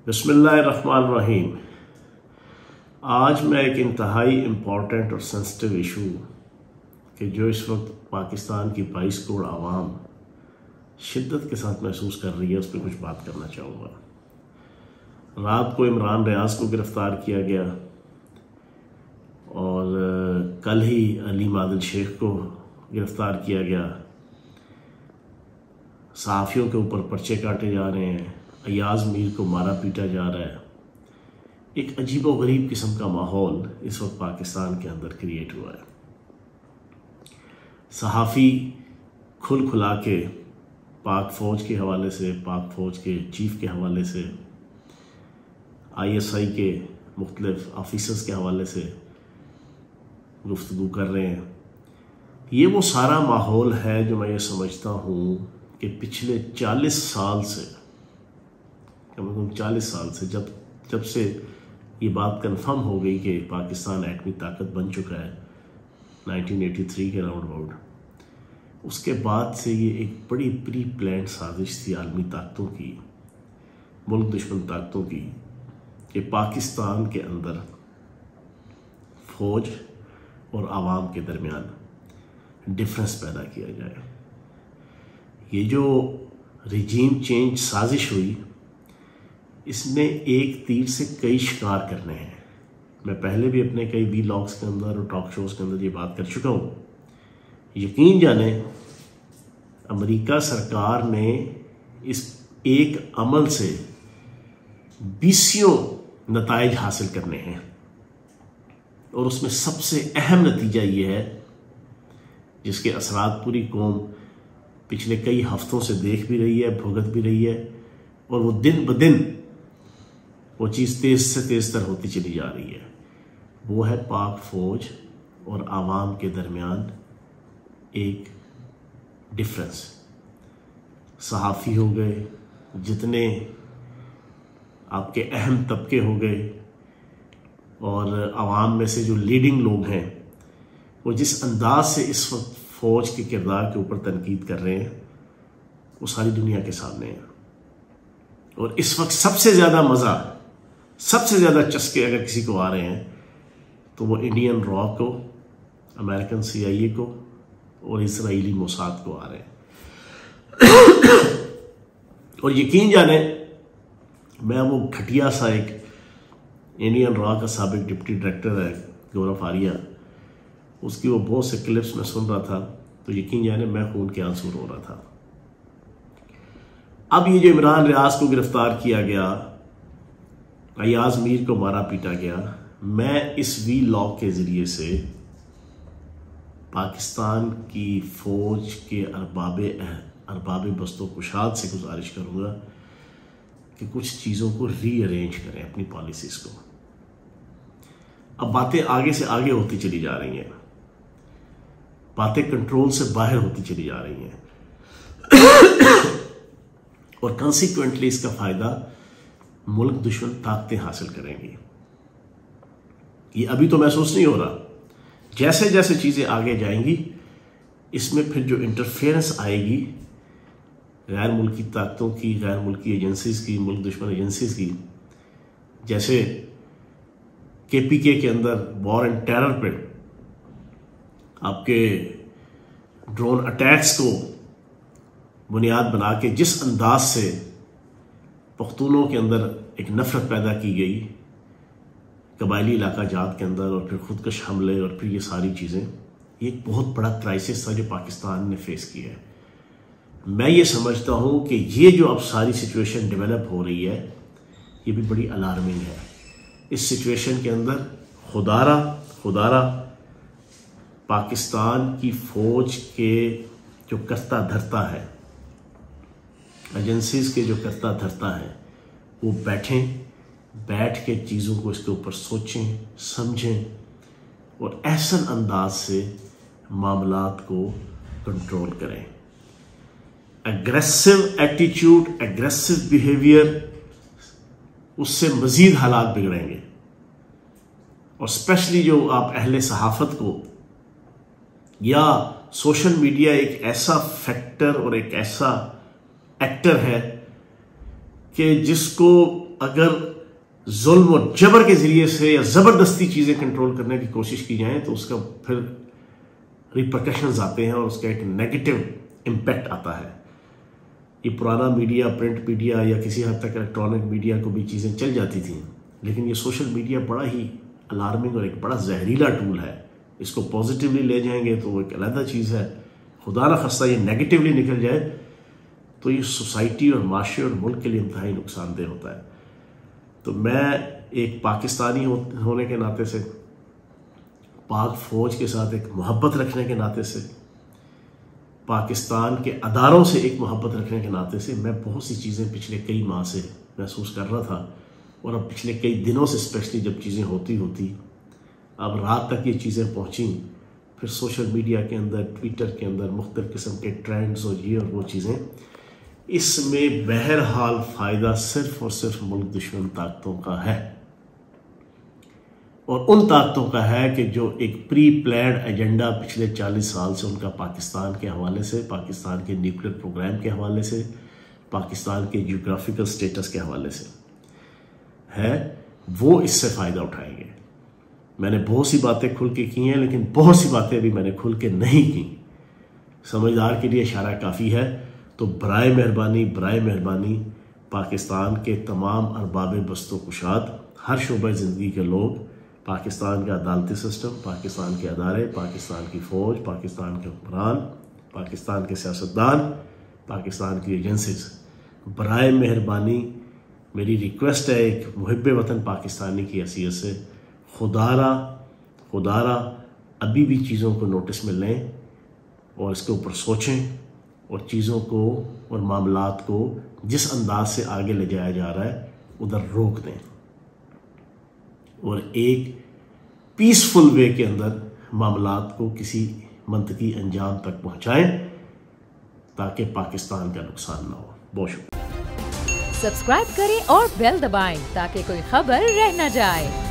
बिस्मिल्लाहिर्रहमानिर्रहीम। आज मैं एक इंतहाई इम्पॉर्टेंट और सेंसिटिव इशू कि जो इस वक्त पाकिस्तान की 22 करोड़ आवाम शिद्दत के साथ महसूस कर रही है, उस पर कुछ बात करना चाहूँगा। रात को इमरान रियाज को गिरफ़्तार किया गया और कल ही अली मादिल शेख को गिरफ़्तार किया गया। सहाफ़ियों के ऊपर पर्चे काटे जा रहे हैं, अयाज मीर को मारा पीटा जा रहा है। एक अजीबो गरीब किस्म का माहौल इस वक्त पाकिस्तान के अंदर क्रिएट हुआ है। सहाफ़ी खुल खुला के पाक फ़ौज के हवाले से, पाक फ़ौज के चीफ़ के हवाले से, ISI के मुख्तलिफ ऑफिसर्स के हवाले से गुफ्तगू कर रहे हैं। ये वो सारा माहौल है जो मैं ये समझता हूँ कि पिछले 40 साल से, कम से कम 40 साल से, जब से ये बात कंफर्म हो गई कि पाकिस्तान एटमी ताकत बन चुका है 1983 के राउंड अबाउट, उसके बाद से ये एक बड़ी प्री प्लान साजिश थी आलमी ताकतों की, मुल्क दुश्मन ताकतों की, कि पाकिस्तान के अंदर फ़ौज और आवाम के दरमियान डिफरेंस पैदा किया जाए। ये जो रिजीम चेंज साजिश हुई, इसने एक तीर से कई शिकार करने हैं। मैं पहले भी अपने कई व्लॉग्स के अंदर और टॉक शोज़ के अंदर ये बात कर चुका हूँ। यकीन जाने अमेरिका सरकार ने इस एक अमल से 20 नताइज हासिल करने हैं और उसमें सबसे अहम नतीजा ये है, जिसके असरात पूरी कौम पिछले कई हफ्तों से देख भी रही है, भुगत भी रही है, और वो दिन ब दिन वो चीज़ तेज़ से तेज़ तर होती चली जा रही है। वो है पाक फ़ौज और आवाम के दरमियान एक डिफरेंस। सहाफ़ी हो गए, जितने आपके अहम तबके हो गए, और आवाम में से जो लीडिंग लोग हैं, वो जिस अंदाज से इस वक्त फ़ौज के किरदार के ऊपर तनकीद कर रहे हैं, वो सारी दुनिया के सामने है। और इस वक्त सबसे ज़्यादा मज़ा, सबसे ज़्यादा चस्के अगर किसी को आ रहे हैं तो वो इंडियन रॉ को, अमेरिकन CIA को और इसराइली मोसाद को आ रहे हैं। और यकीन जाने, मैं वो घटिया सा एक इंडियन रॉ का साबिक डिप्टी डायरेक्टर है गौरव आर्या, उसकी वो बहुत से क्लिप्स में सुन रहा था, तो यकीन जाने मैं खून के आंसू रो रहा था। अब ये जो इमरान रियाज को गिरफ्तार किया गया, अयाज मीर को मारा पीटा गया, मैं इस व्लॉग के ज़रिए से पाकिस्तान की फ़ौज के अरबाब बस्तो कुशाद से गुजारिश करूँगा कि कुछ चीज़ों को रीअरेंज करें, अपनी पॉलिसीज़ को। अब बातें आगे से आगे होती चली जा रही हैं, बातें कंट्रोल से बाहर होती चली जा रही हैं और कंसिक्वेंटली इसका फ़ायदा मुल्क दुश्मन ताकतें हासिल करेंगी। ये अभी तो महसूस नहीं हो रहा, जैसे जैसे चीज़ें आगे जाएंगी, इसमें फिर जो इंटरफेरेंस आएगी गैर मुल्की ताकतों की, गैर मुल्की एजेंसीज़ की, मुल्क दुश्मन एजेंसीज़ की, जैसे KPK के अंदर वॉर एंड टेरर पे आपके ड्रोन अटैक्स को बुनियाद बना के जिस अंदाज से पख्तूनों के अंदर एक नफरत पैदा की गई, कबायली इलाका जात के अंदर, और फिर खुदकश हमले, और फिर ये सारी चीज़ें, ये एक बहुत बड़ा क्राइसिस था जो पाकिस्तान ने फेस किया है। मैं ये समझता हूँ कि ये जो अब सारी सिचुएशन डेवलप हो रही है, ये भी बड़ी अलार्मिंग है। इस सिचुएशन के अंदर खुदारा पाकिस्तान की फ़ौज के जो करता धरता है, एजेंसीज़ के जो करता धरता है, वो बैठ के चीज़ों को इसके ऊपर सोचें, समझें और ऐसा अंदाज से मामलात को कंट्रोल करें। एग्रेसिव एटीट्यूड, एग्रेसिव बिहेवियर, उससे मज़ीद हालात बिगड़ेंगे। और स्पेशली जो आप अहले सहाफ़त को, या सोशल मीडिया एक ऐसा फैक्टर और एक ऐसा एक्टर है कि जिसको अगर जुल्म और जबर के जरिए से या जबरदस्ती चीजें कंट्रोल करने की कोशिश की जाए तो उसका फिर रिपरकशंस आते हैं और उसका एक नेगेटिव इम्पैक्ट आता है। ये पुराना मीडिया, प्रिंट मीडिया या किसी हद तक इलेक्ट्रॉनिक मीडिया को भी चीजें चल जाती थी, लेकिन ये सोशल मीडिया बड़ा ही अलार्मिंग और एक बड़ा जहरीला टूल है। इसको पॉजिटिवली ले जाएंगे तो वो एक अलग चीज़ है, खुदा ना खास्ता ये नेगेटिवली निकल जाए तो ये सोसाइटी और माशरे और मुल्क के लिए इंतहाई नुकसानदेह होता है। तो मैं एक पाकिस्तानी होने के नाते से, पाक फौज के साथ एक मोहब्बत रखने के नाते से, पाकिस्तान के अदारों से एक मोहब्बत रखने के नाते से मैं बहुत सी चीज़ें पिछले कई माह से महसूस कर रहा था, और अब पिछले कई दिनों से स्पेशली जब चीज़ें होती अब रात तक ये चीज़ें पहुँची, फिर सोशल मीडिया के अंदर, ट्विटर के अंदर मुख्तलिफ किस्म के ट्रेंड्स और ये और वो चीज़ें, इसमें बहरहाल फ़ायदा सिर्फ और सिर्फ मुल्क दुश्मन ताकतों का है, और उन ताकतों का है कि जो एक प्री प्लान्ड एजेंडा पिछले 40 साल से उनका पाकिस्तान के हवाले से, पाकिस्तान के न्यूक्लियर प्रोग्राम के हवाले से, पाकिस्तान के जियोग्राफिकल स्टेटस के हवाले से है, वो इससे फ़ायदा उठाएंगे। मैंने बहुत सी बातें खुल के की हैं, लेकिन बहुत सी बातें अभी मैंने खुल के नहीं की। समझदार के लिए इशारा काफ़ी है। तो बराए मेहरबानी पाकिस्तान के तमाम अरबाब बस्तो कुशाद, हर शोबे ज़िंदगी के लोग, पाकिस्तान का अदालती सिस्टम, पाकिस्तान के अदारे, पाकिस्तान की फ़ौज, पाकिस्तान के हुक्मरान, पाकिस्तान के सियासतदान, पाकिस्तान की एजेंसीज, बराए मेहरबानी मेरी रिक्वेस्ट है एक मुहिब्बे वतन पाकिस्तानी की हैसियत से, खुदारा अभी भी चीज़ों को नोटिस में लें और इसके ऊपर सोचें, और चीज़ों को और मामलात को जिस अंदाज से आगे ले जाया जा रहा है उधर रोक दें, और एक पीसफुल वे के अंदर मामलात को किसी मंतकी अंजाम तक पहुँचाएं ताकि पाकिस्तान का नुकसान ना हो। बहुत शुक्रिया। सब्सक्राइब करें और बेल दबाएं ताकि कोई खबर रह न जाए।